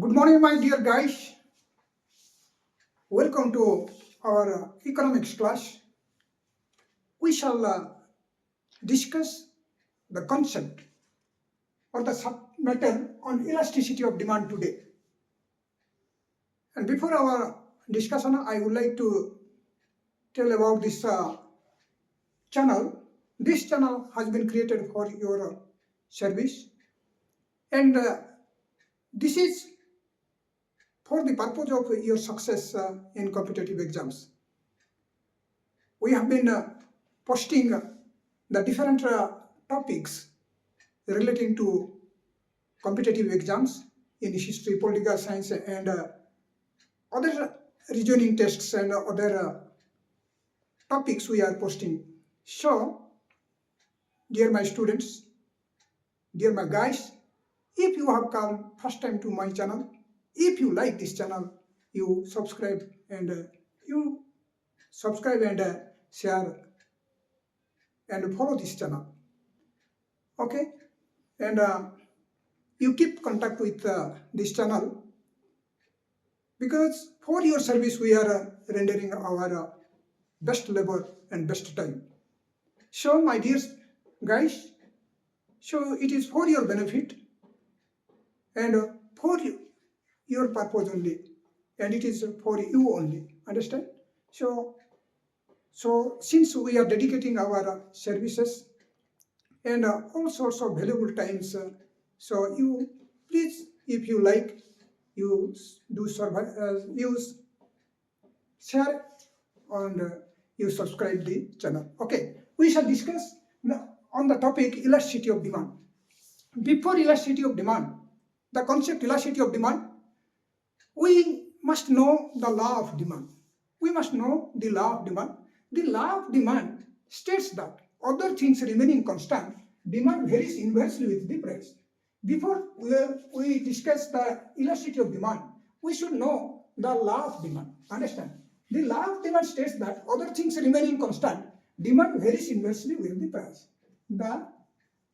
Good morning, my dear guys. Welcome to our economics class. We shall discuss the concept or the submatter on elasticity of demand today. And before our discussion, I would like to tell about this channel. This channel has been created for your service, and this is for the purpose of your success in competitive exams. We have been posting the different topics relating to competitive exams in history, political science, and other reasoning tests and other topics we are posting. So, dear my students, dear my guys, if you have come first time to my channel, if you like this channel, you subscribe and share and follow this channel. Okay, and you keep contact with this channel, because for your service we are rendering our best labor and best time. So my dear guys, so it is for your benefit and for your purpose only, and it is for you only, understand? So since we are dedicating our services and all sorts of valuable times, so you please, if you like, you do use share and you subscribe the channel. Okay, we shall discuss on the topic elasticity of demand. Before elasticity of demand, the concept elasticity of demand, we must know the law of demand. We must know the law of demand. The law of demand states that other things remaining constant, demand varies inversely with the price. Before we discuss the elasticity of demand, we should know the law of demand. Understand? The law of demand states that other things remaining constant, demand varies inversely with the price. The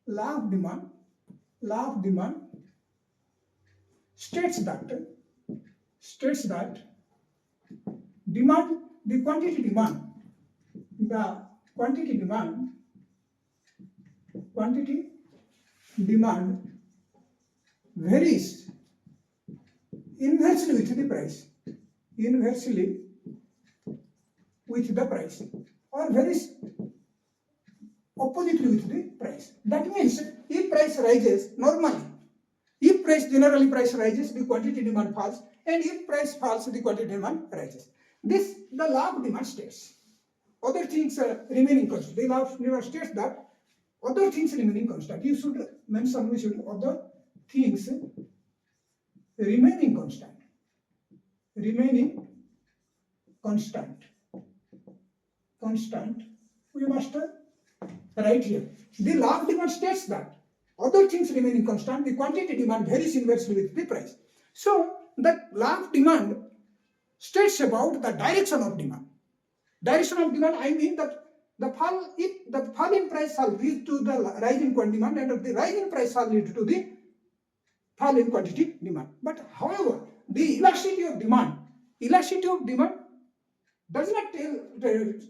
law of demand states that demand, the quantity demand varies inversely with the price, or varies oppositely with the price. That means if price rises normally, if generally price rises, the quantity demand falls, and if price falls, the quantity demand rises. This the law of demand states. Other things remaining constant. The law of demand states that other things remaining constant. You should mention, other things remaining constant. We must write here. The law of demand states that other things remaining constant, the quantity demand varies inversely with the price. So the law of demand states about the direction of demand. Direction of demand, I mean that if the fall in price shall lead to the rise in quantity demand, and the rise in price shall lead to the fall in quantity demand. But however, the elasticity of demand does not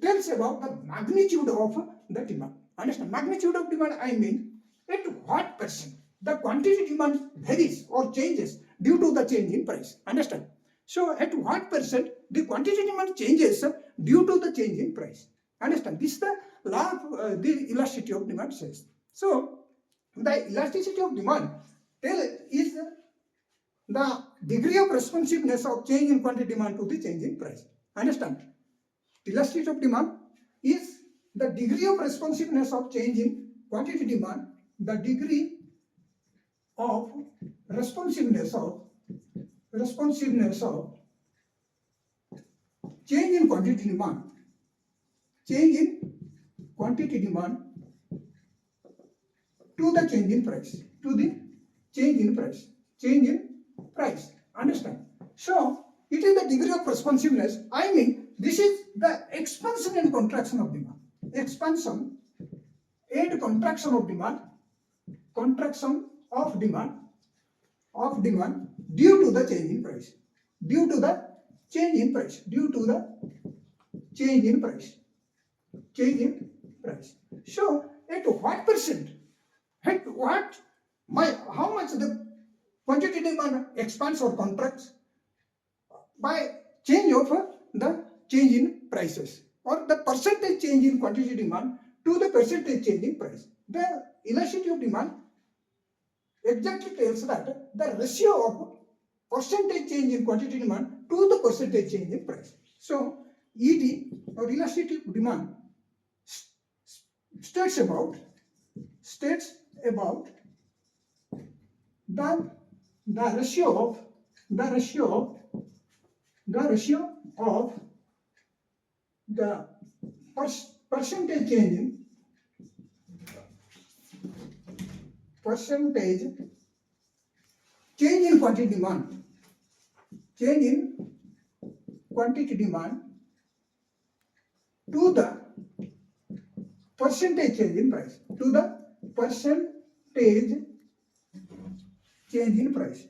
tells about the magnitude of the demand. Understand? Magnitude of demand, I mean at what percent the quantity demand varies or changes due to the change in price. Understand? So at what percent the quantity demand changes due to the change in price. Understand? This is the law of the elasticity of demand says. So the elasticity of demand is the degree of responsiveness of change in quantity demand to the change in price. Understand? Elasticity of demand is the degree of responsiveness of change in quantity demand, the degree of responsiveness of change in quantity demand to the change in price. Understand? So it is the degree of responsiveness. I mean, this is the expansion and contraction of demand. Expansion and contraction of demand due to the change in price. Due to the change in price. Due to the change in price. Change in price. So at what percent? At what? How much the quantity demand expands or contracts? By change of the change in prices, or the percentage change in quantity demand to the percentage change in price. The elasticity of demand exactly tells that the ratio of percentage change in quantity demand to the percentage change in price. So ED, or elasticity of demand, states about the ratio of the percentage change in quantity demand, to the percentage change in price, to the percentage change in price,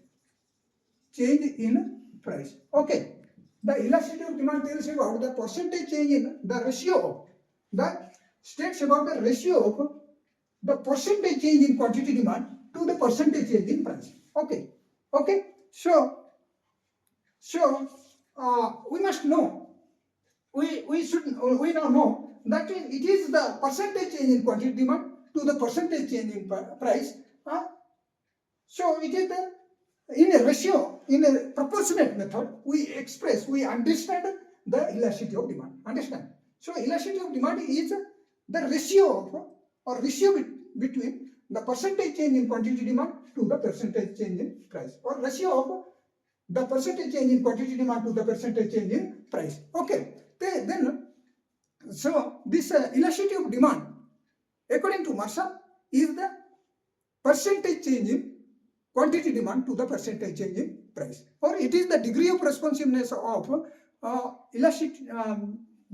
Okay, the elasticity of demand tells about the percentage change in the ratio of the states about the ratio of the percentage change in quantity demand to the percentage change in price. Okay, so we must know, we now know that it is the percentage change in quantity demand to the percentage change in price. So it is in a ratio, in a proportionate method, we understand the elasticity of demand. Understand? So elasticity of demand is the ratio of, or ratio between the percentage change in quantity demand to the percentage change in price, or ratio of the percentage change in quantity demand to the percentage change in price. Okay, then so this elasticity of demand, according to Marshall, is the percentage change in quantity demand to the percentage change in price, or it is the degree of responsiveness of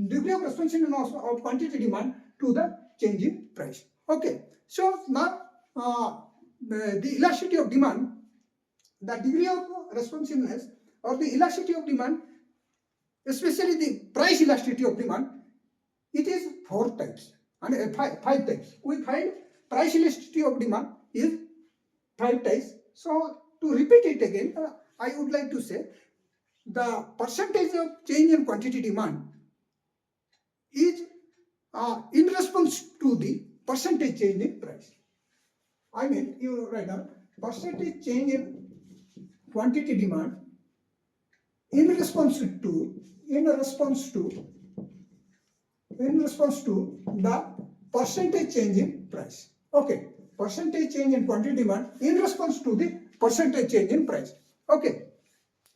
degree of responsiveness of quantity demand to the change in price. Okay, so now the elasticity of demand, the degree of responsiveness or the elasticity of demand, especially the price elasticity of demand, it is 4 types and 5 types. We find price elasticity of demand is 5 types. So to repeat it again, I would like to say the percentage of change in quantity demand is in response to the percentage change in price. I mean, you write down percentage change in quantity demand in response to the percentage change in price. Okay, percentage change in quantity demand in response to the percentage change in price. Okay,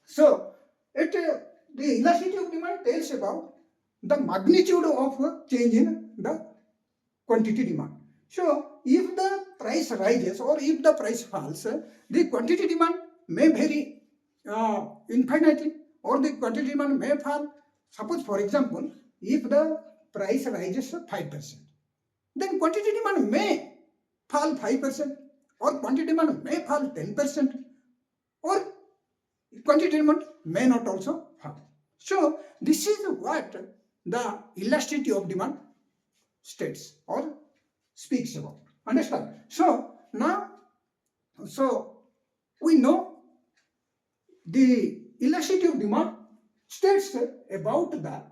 so the elasticity of demand tells about the magnitude of change in the quantity demand. So if the price rises or if the price falls, the quantity demand may vary infinitely, or the quantity demand may fall. Suppose, for example, if the price rises 5%, then quantity demand may fall 5%, or quantity demand may fall 10%, or quantity demand may not also fall. So this is what the elasticity of demand states or speaks about. Understand? So now, so we know the elasticity of demand states about the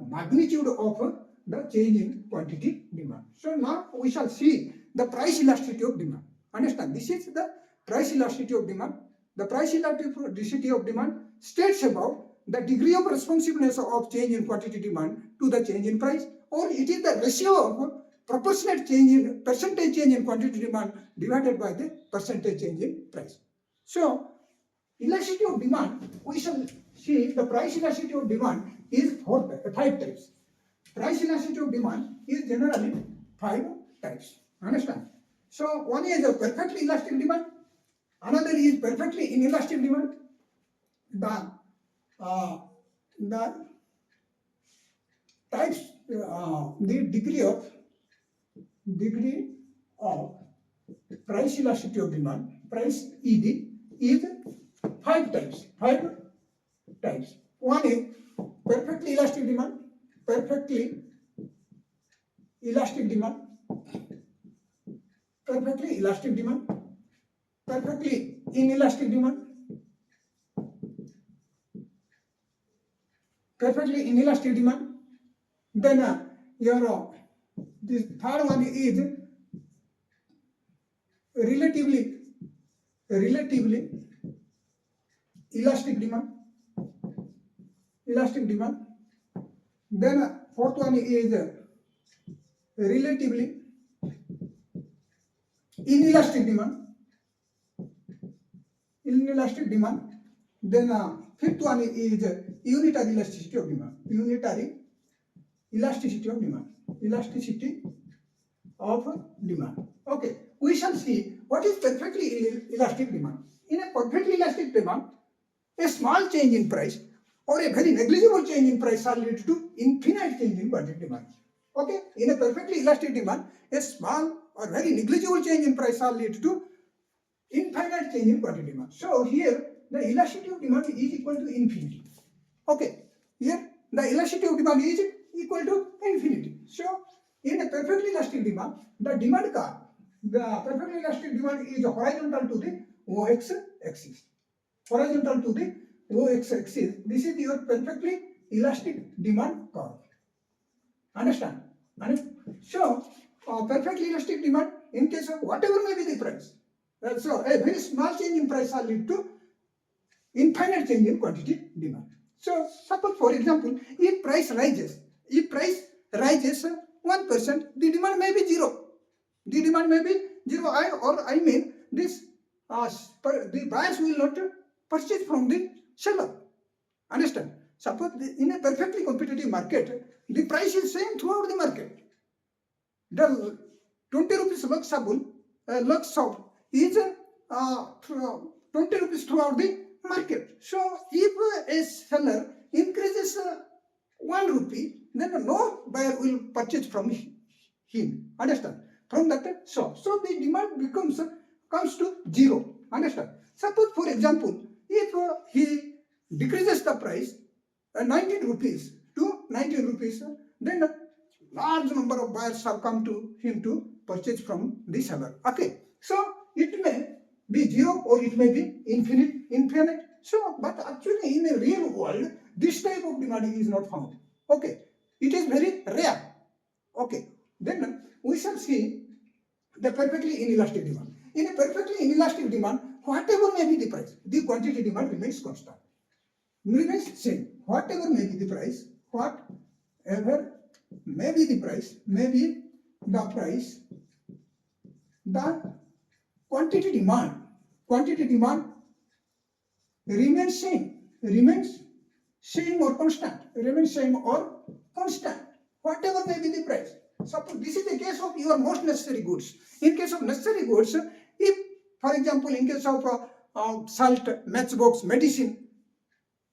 magnitude of the change in quantity demand. So now we shall see the price elasticity of demand. Understand? This is the price elasticity of demand. The price elasticity of demand states about the degree of responsiveness of change in quantity demand to the change in price, or it is the ratio of proportionate change in percentage change in quantity demand divided by the percentage change in price. So elasticity of demand, we shall see the price elasticity of demand is 5 types. Price elasticity of demand is generally 5 types. Understand? So one is a perfectly elastic demand, another is perfectly inelastic demand. The types, the degree of price elasticity of demand, price ED, is 5 times. 5 times. One is perfectly elastic demand, perfectly elastic demand, perfectly elastic demand, perfectly inelastic demand, perfectly inelastic demand. Then your this third one is relatively elastic demand, elastic demand. Then fourth one is relatively inelastic demand, inelastic demand. Then fifth one is unitary elasticity of demand, unitary elasticity of demand, elasticity of demand. Okay, we shall see what is perfectly elastic demand. In a perfectly elastic demand, a small change in price or a very negligible change in price are lead to infinite change in quantity demand. Okay, in a perfectly elastic demand, a small or very negligible change in price are lead to infinite change in quantity demand. So here the elasticity of demand is equal to infinity. Okay, here the elasticity of demand is equal to infinity. So in a perfectly elastic demand, the demand curve, the perfectly elastic demand is horizontal to the OX axis. Horizontal to the OX axis. This is your perfectly elastic demand curve. Understand? So perfectly elastic demand in case of whatever may be the price. So a very small change in price will lead to infinite change in quantity demand. So suppose for example, if price rises 1%, the demand may be zero. The demand may be zero. I mean this the buyers will not purchase from the seller. Understand? Suppose in a perfectly competitive market, the price is same throughout the market. The 20 rupees Lux soap is 20 rupees throughout the market. So if a seller increases 1 rupee, then no buyer will purchase from him. Understand? From that shop. So the demand comes to zero. Understand? Suppose for example, if he decreases the price 19 rupees to 19 rupees, then large number of buyers have come to him to purchase from the seller. Okay, so it may be zero or it may be infinite. So, but actually in a real world, this type of demand is not found. Okay, it is very rare. Okay, then we shall see the perfectly inelastic demand. In a perfectly inelastic demand, whatever may be the price, the quantity demand remains constant. Remains same. Whatever may be the price, whatever may be the price, the quantity demand remains same or constant, whatever may be the price. Suppose this is the case of your most necessary goods. In case of necessary goods, if for example in case of salt, matchbox, medicine,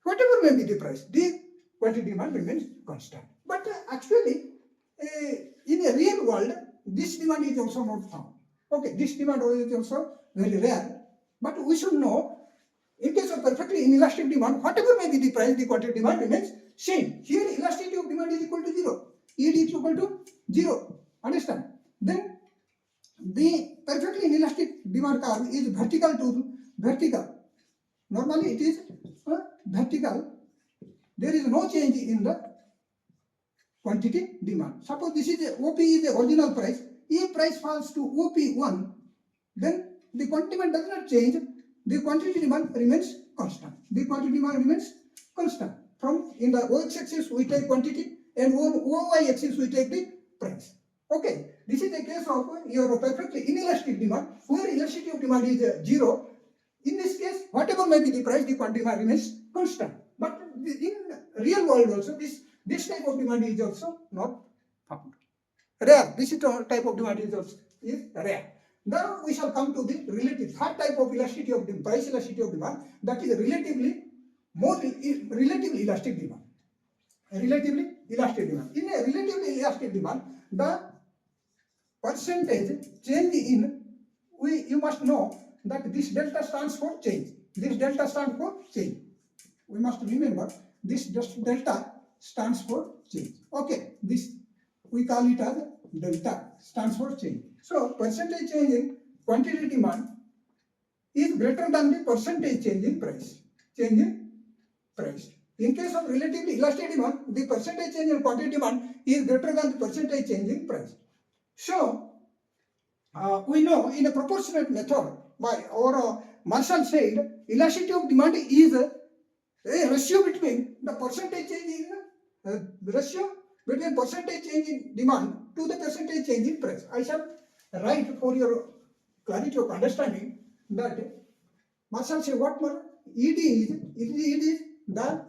whatever may be the price, the quantity demand remains constant. But actually, in a real world, this demand is also not found. Okay, this demand is also very rare. But we should know, in case of perfectly inelastic demand, whatever may be the price, the quantity demand remains same. Here, elasticity of demand is equal to zero. Yield is equal to zero. Understand? Then the perfectly inelastic demand curve is vertical. Normally, it is vertical. There is no change in the quantity demand. Suppose this is OP is the original price. If price falls to OP1, then the quantity demand does not change. The quantity demand remains constant. The quantity demand remains constant. From in the OX axis we take quantity and on OY axis we take the price. Okay, this is the case of your perfectly inelastic demand, where elasticity of demand is zero. In this case, whatever may be the price, the quantity demand remains constant. But in real world also, this type of demand is also not found. Rare. This type of demand is rare. Now we shall come to the third type of elasticity of demand, price elasticity of demand, that is relatively elastic demand. Relatively elastic demand. In a relatively elastic demand, the percentage change in, you must know that this delta stands for change. This delta stands for change. We must remember this delta stands for change. Okay, this we call it as delta stands for change. So percentage change in quantity demand is greater than the percentage change in price. Change in price. In case of relatively elastic demand, the percentage change in quantity demand is greater than the percentage change in price. So we know in a proportionate method by our Marshall said elasticity of demand is a ratio between the percentage change in ratio between percentage change in demand to the percentage change in price. I shall write for your clarity of understanding that Marshall say what more ED is the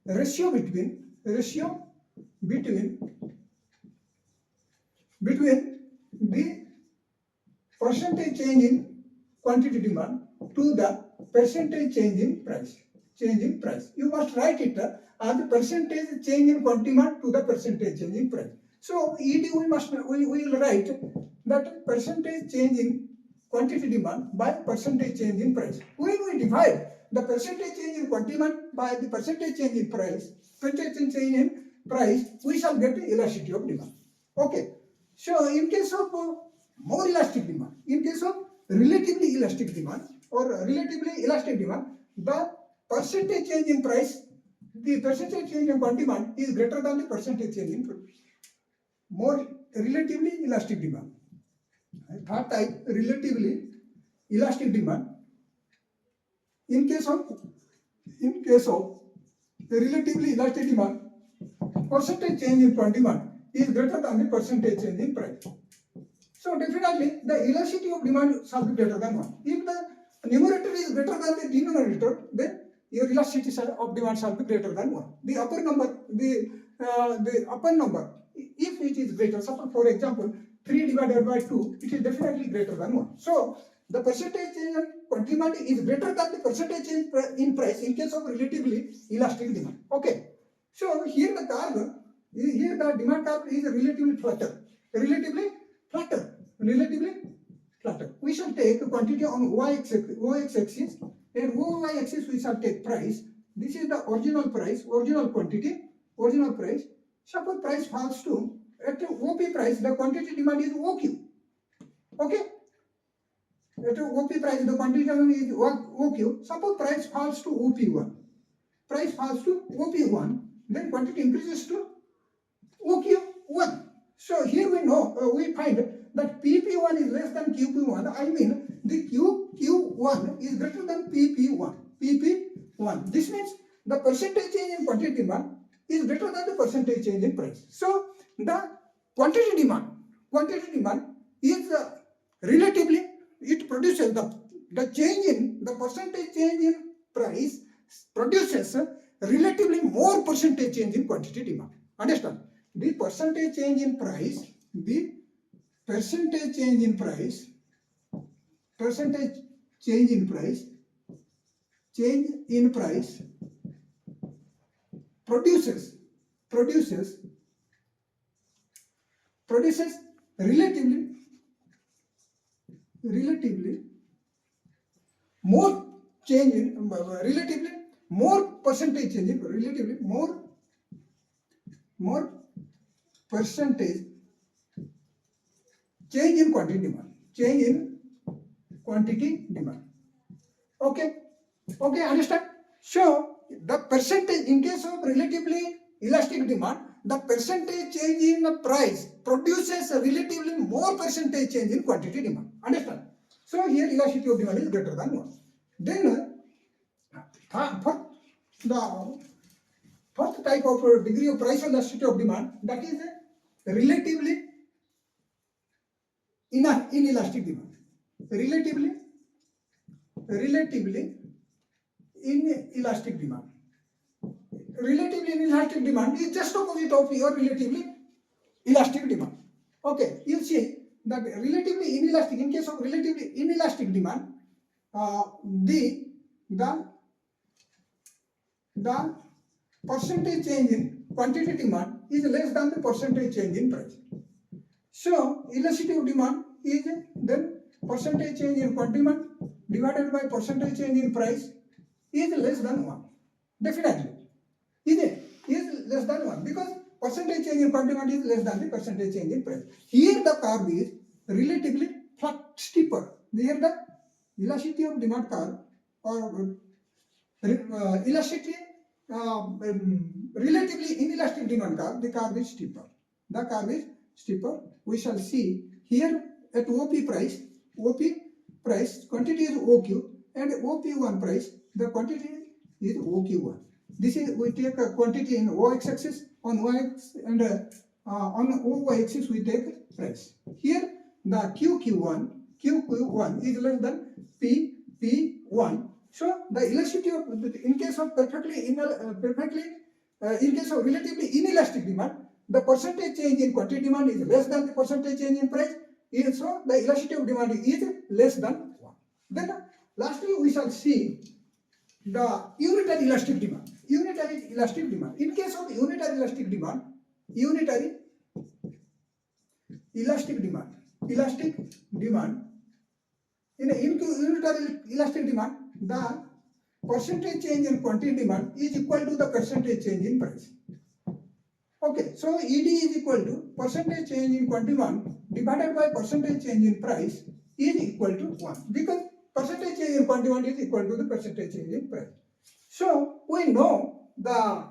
ratio between the percentage change in quantity demand to the percentage change in price. You must write it as the percentage change in quantity demand to the percentage change in price. So ED we will write that percentage change in quantity demand by percentage change in price. When we divide the percentage change in quantity demand by the percentage change in price, we shall get the elasticity of demand. Okay. So in case of more elastic demand, in case of relatively elastic demand or relatively elastic demand, the percentage change in price, the percentage change in quantity demand is greater than the percentage change in more relatively elastic demand. Third type, relatively elastic demand. In case of relatively elastic demand, percentage change in quantity demand is greater than the percentage change in price. So definitely the elasticity of demand shall be greater than 1. If the numerator is greater than the denominator, then your elasticity of demand shall be greater than 1. The upper number, if it is greater, suppose for example 3 divided by 2, it is definitely greater than 1. So the percentage change in quantity demand is greater than the percentage change in price in case of relatively elastic demand. Okay. So here the demand curve is relatively flatter. We shall take quantity on y-axis, and y-axis we shall take price. This is the original quantity. Suppose price falls to at OP price, the quantity demand is OQ. Okay. At OP price, the quantity demand is OQ. Suppose price falls to OP1. Then quantity increases to OQ1. So here we find that PP1 is less than QP1. I mean the QQ1 is greater than PP1. This means the percentage change in quantity demand is greater than the percentage change in price. So the quantity demand is relatively, it produces the change in the percentage change in price produces relatively more percentage change in quantity demand. Understand? The percentage change in price produces relatively more change in relatively more percentage change in relatively more percentage change in quantity demand. Okay, understand? So the percentage in case of relatively elastic demand, the percentage change in the price produces a relatively more percentage change in quantity demand. Understand? So here elasticity of demand is greater than 1. Then for the first type of degree of price elasticity of demand, that is relatively inelastic demand. Relatively inelastic demand. Relatively inelastic demand is just opposite of your relatively elastic demand. Okay, you see that relatively inelastic, in case of relatively inelastic demand, the percentage change in quantity demand is less than the percentage change in price. So elasticity of demand is then percentage change in quantity demand divided by percentage change in price is less than 1. Definitely. Is less than 1 because percentage change in demand is less than the percentage change in price. Here the curve is relatively flat, steeper. Here the elasticity of demand curve or elasticity relatively inelastic demand curve, the curve is steeper. The curve is steeper. We shall see here at OP price quantity is OQ and OP1 price the quantity is OQ1. This is we take a quantity in OX axis on Y-axis and on OY axis we take price. Here the QQ1 is less than P1. So the elasticity of in case of in case of relatively inelastic demand, the percentage change in quantity demand is less than the percentage change in price. So the elasticity of demand is less than 1. Then lastly we shall see the unitary elastic demand. Unitary elastic demand. In case of unitary elastic demand, in unitary elastic demand, the percentage change in quantity demand is equal to the percentage change in price. Okay, so ED is equal to percentage change in quantity demand divided by percentage change in price is equal to 1 because percentage change in quantity demand is equal to the percentage change in price. So we know the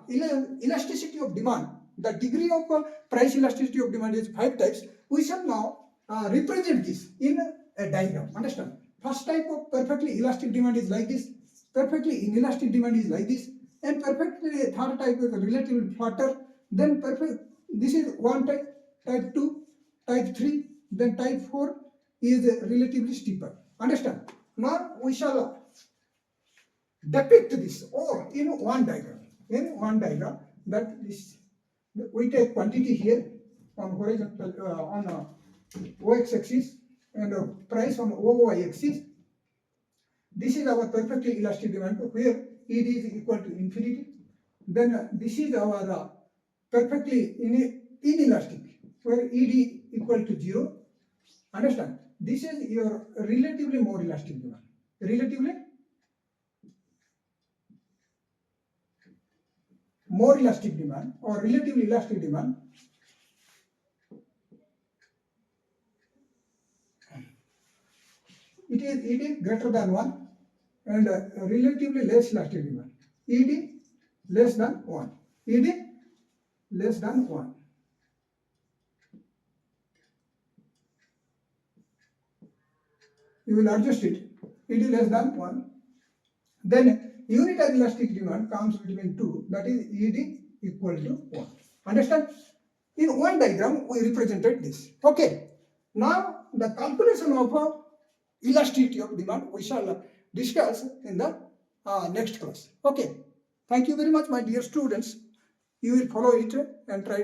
elasticity of demand, the degree of price elasticity of demand is 5 types. We shall now represent this in a diagram. Understand? First type of perfectly elastic demand is like this, perfectly inelastic demand is like this, and perfectly third type is relatively flatter. Then this is one type, type 2, type 3, then type 4 is relatively steeper. Understand? Now we shall depict this all in one diagram. In one diagram, that this we take quantity here on horizontal on OX axis and price on OY axis. This is our perfectly elastic demand where ED is equal to infinity. Then this is our perfectly inelastic where ED equal to 0. Understand? This is your relatively more elastic demand. Relatively more elastic demand or relatively elastic demand it is greater than 1 and relatively less elastic demand. ED less than 1. ED less than 1. You will adjust it. ED less than 1. Then unitary elastic demand comes between 2, that is ED equal to 1. Understand? In one diagram we represented this. Okay. Now the calculation of elasticity of demand we shall discuss in the next class. Okay. Thank you very much, my dear students. You will follow it and try